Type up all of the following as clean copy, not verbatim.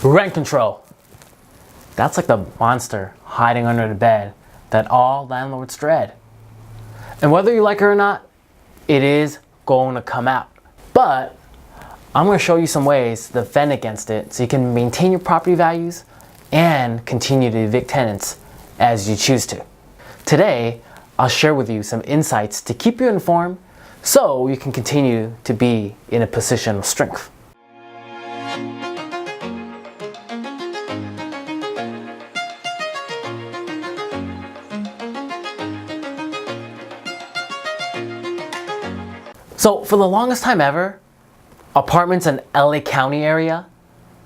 Rent control. That's like the monster hiding under the bed that all landlords dread. And whether you like it or not, it is going to come out. But I'm going to show you some ways to defend against it so you can maintain your property values and continue to evict tenants as you choose to. Today, I'll share with you some insights to keep you informed so you can continue to be in a position of strength. So for the longest time ever, apartments in LA County area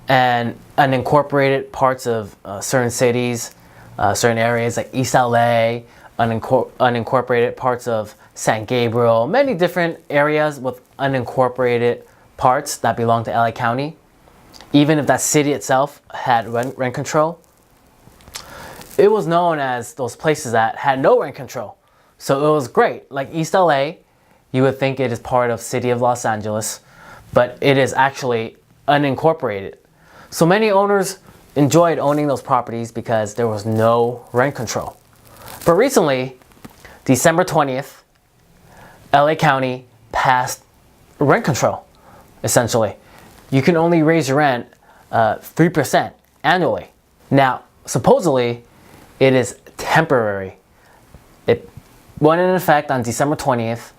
and unincorporated parts of certain cities, certain areas like East LA, unincorporated parts of San Gabriel, many different areas with unincorporated parts that belong to LA County, even if that city itself had rent control, it was known as those places that had no rent control. So it was great. Like East LA, you would think it is part of City of Los Angeles, but it is actually unincorporated. So many owners enjoyed owning those properties because there was no rent control. But recently, December 20th, LA County passed rent control, essentially. You can only raise your rent 3% annually. Now, supposedly, it is temporary. It went into effect on December 20th,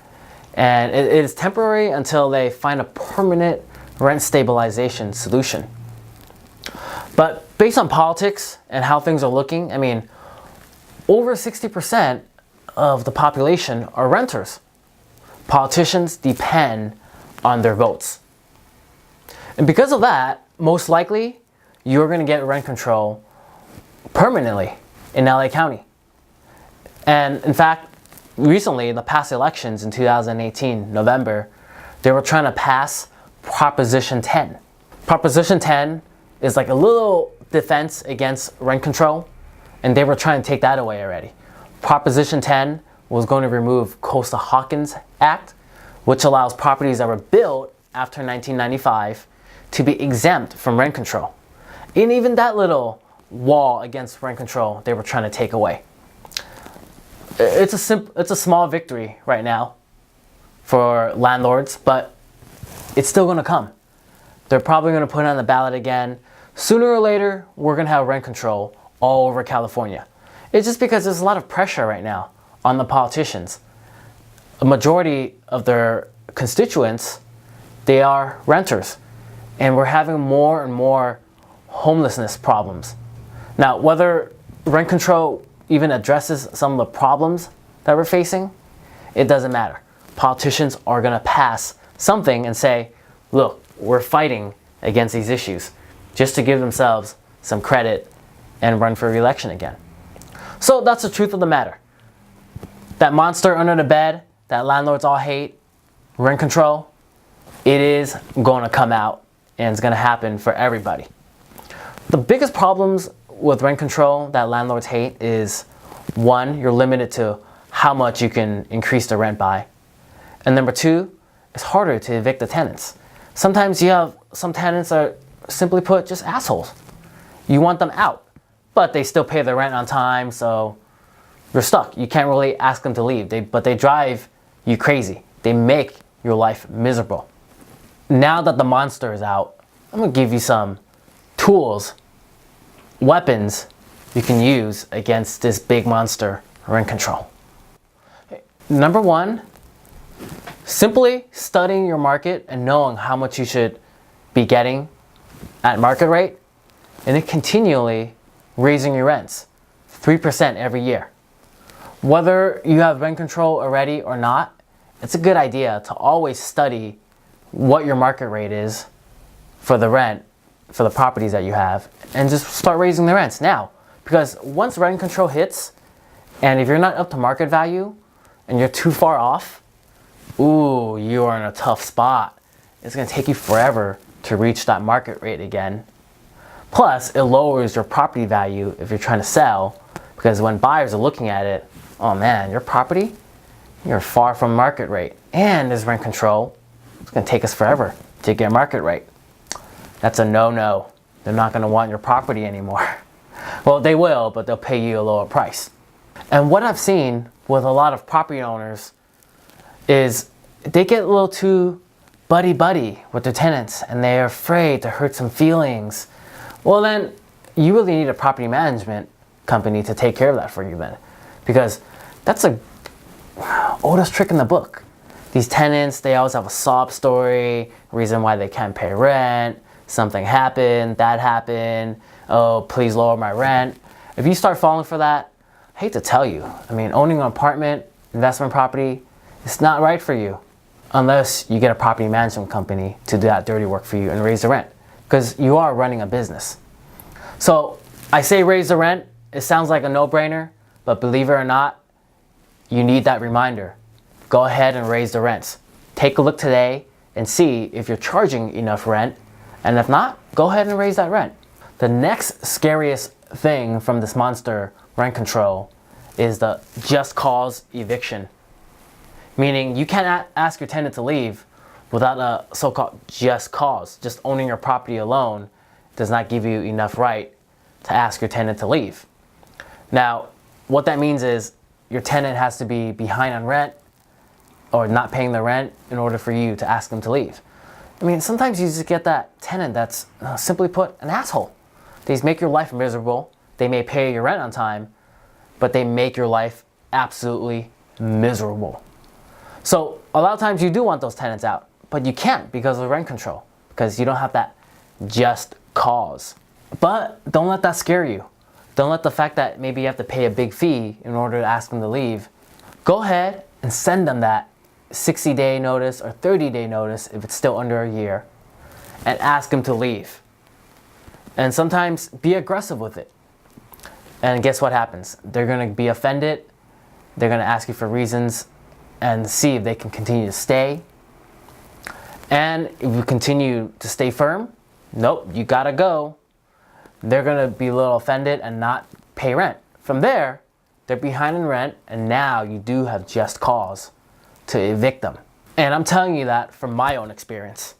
and it is temporary until they find a permanent rent stabilization solution. But based on politics and how things are looking, I mean, over 60% of the population are renters. Politicians depend on their votes. And because of that, most likely, you're going to get rent control permanently in LA County. And in fact, recently, the past elections in 2018, November, they were trying to pass Proposition 10. Proposition 10 is like a little defense against rent control, and they were trying to take that away already. Proposition 10 was going to remove Costa-Hawkins Act, which allows properties that were built after 1995 to be exempt from rent control. And even that little wall against rent control, they were trying to take away. It's a small victory right now for landlords, but it's still going to come. They're probably going to put it on the ballot again. Sooner or later, we're going to have rent control all over California. It's just because there's a lot of pressure right now on the politicians. A majority of their constituents, they are renters, and we're having more and more homelessness problems. Now, whether rent control even addresses some of the problems that we're facing, it doesn't matter. Politicians are going to pass something and say, look, we're fighting against these issues, just to give themselves some credit and run for re-election again. So that's the truth of the matter. That monster under the bed that landlords all hate, rent control, it is going to come out, and it's going to happen for everybody. The biggest problems with rent control that landlords hate is, one, you're limited to how much you can increase the rent by. And number two, it's harder to evict the tenants. Sometimes you have some tenants that are, simply put, just assholes. You want them out, but they still pay their rent on time, so you're stuck. You can't really ask them to leave, but they drive you crazy. They make your life miserable. Now that the monster is out, I'm going to give you some tools, weapons you can use against this big monster, rent control. Number one, simply studying your market and knowing how much you should be getting at market rate, and then continually raising your rents 3% every year. Whether you have rent control already or not, it's a good idea to always study what your market rate is for the rent for the properties that you have, and just start raising the rents now. Because once rent control hits, and if you're not up to market value and you're too far off, ooh, you are in a tough spot. It's going to take you forever to reach that market rate again. Plus, it lowers your property value if you're trying to sell, because when buyers are looking at it, oh man, your property, you're far from market rate, and there's rent control. It's going to take us forever to get market rate. That's a no-no. they're not going to want your property anymore. Well, they will, but they'll pay you a lower price. And what I've seen with a lot of property owners is they get a little too buddy-buddy with their tenants and they're afraid to hurt some feelings. Well, then you really need a property management company to take care of that for you then. Because that's the oldest trick in the book. These tenants, they always have a sob story, reason why they can't pay rent, something happened, that happened, oh, please lower my rent. If you start falling for that, I hate to tell you, I mean, owning an apartment, investment property, it's not right for you unless you get a property management company to do that dirty work for you and raise the rent, because you are running a business. So I say raise the rent, it sounds like a no-brainer, but believe it or not, you need that reminder. Go ahead and raise the rents. Take a look today and see if you're charging enough rent, and if not, go ahead and raise that rent. The next scariest thing from this monster rent control is the just cause eviction. Meaning you can't ask your tenant to leave without a so-called just cause. Just owning your property alone does not give you enough right to ask your tenant to leave. Now, what that means is your tenant has to be behind on rent or not paying the rent in order for you to ask them to leave. I mean, sometimes you just get that tenant that's simply put an asshole. They just make your life miserable. They may pay your rent on time, but they make your life absolutely miserable. So a lot of times you do want those tenants out, but you can't because of rent control, because you don't have that just cause. But don't let that scare you. Don't let the fact that maybe you have to pay a big fee in order to ask them to leave. Go ahead and send them that 60-day notice or 30-day notice if it's still under a year, and ask them to leave. And sometimes be aggressive with it. And guess what happens? They're going to be offended. They're going to ask you for reasons and see if they can continue to stay. And if you continue to stay firm, nope, you gotta go. They're gonna be a little offended and not pay rent. From there, they're behind in rent, and now you do have just cause to evict them. And I'm telling you that from my own experience.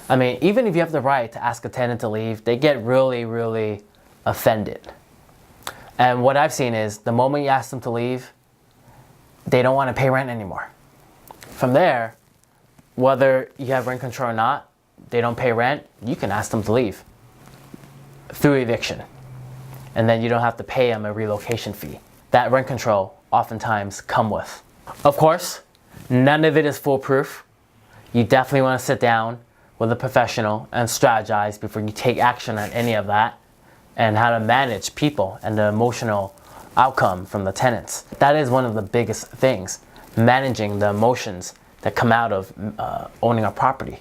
I mean, even if you have the right to ask a tenant to leave, they get really, really offended. And what I've seen is the moment you ask them to leave, they don't want to pay rent anymore. From there, whether you have rent control or not, they don't pay rent, you can ask them to leave through eviction. And then you don't have to pay them a relocation fee that rent control oftentimes come with. Of course, none of it is foolproof. You definitely want to sit down with a professional and strategize before you take action on any of that, and how to manage people and the emotional outcome from the tenants. That is one of the biggest things, managing the emotions that come out of owning a property,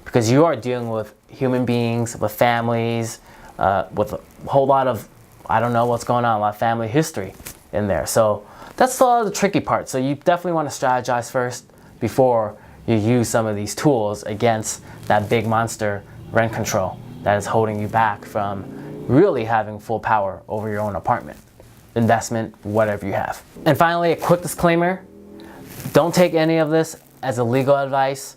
because you are dealing with human beings, with families, with a whole lot of, I don't know what's going on, a lot of family history in there. So that's a lot of the tricky part. So you definitely want to strategize first before you use some of these tools against that big monster rent control that is holding you back from really having full power over your own apartment, investment, whatever you have. And finally, a quick disclaimer. Don't take any of this as a legal advice,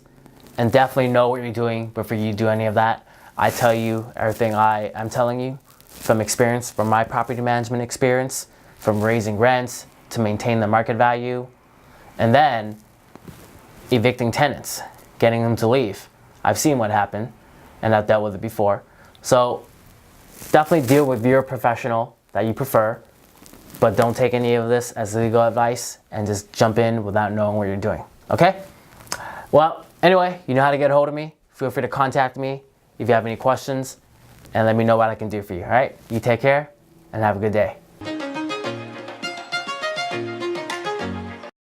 and definitely know what you're doing before you do any of that. I tell you everything I'm telling you from experience, from my property management experience, from raising rents to maintain the market value, and then evicting tenants, getting them to leave. I've seen what happened, and I've dealt with it before. So definitely deal with your professional that you prefer, but don't take any of this as legal advice and just jump in without knowing what you're doing, okay? Well, anyway, you know how to get a hold of me. Feel free to contact me if you have any questions, and let me know what I can do for you, all right? You take care, and have a good day.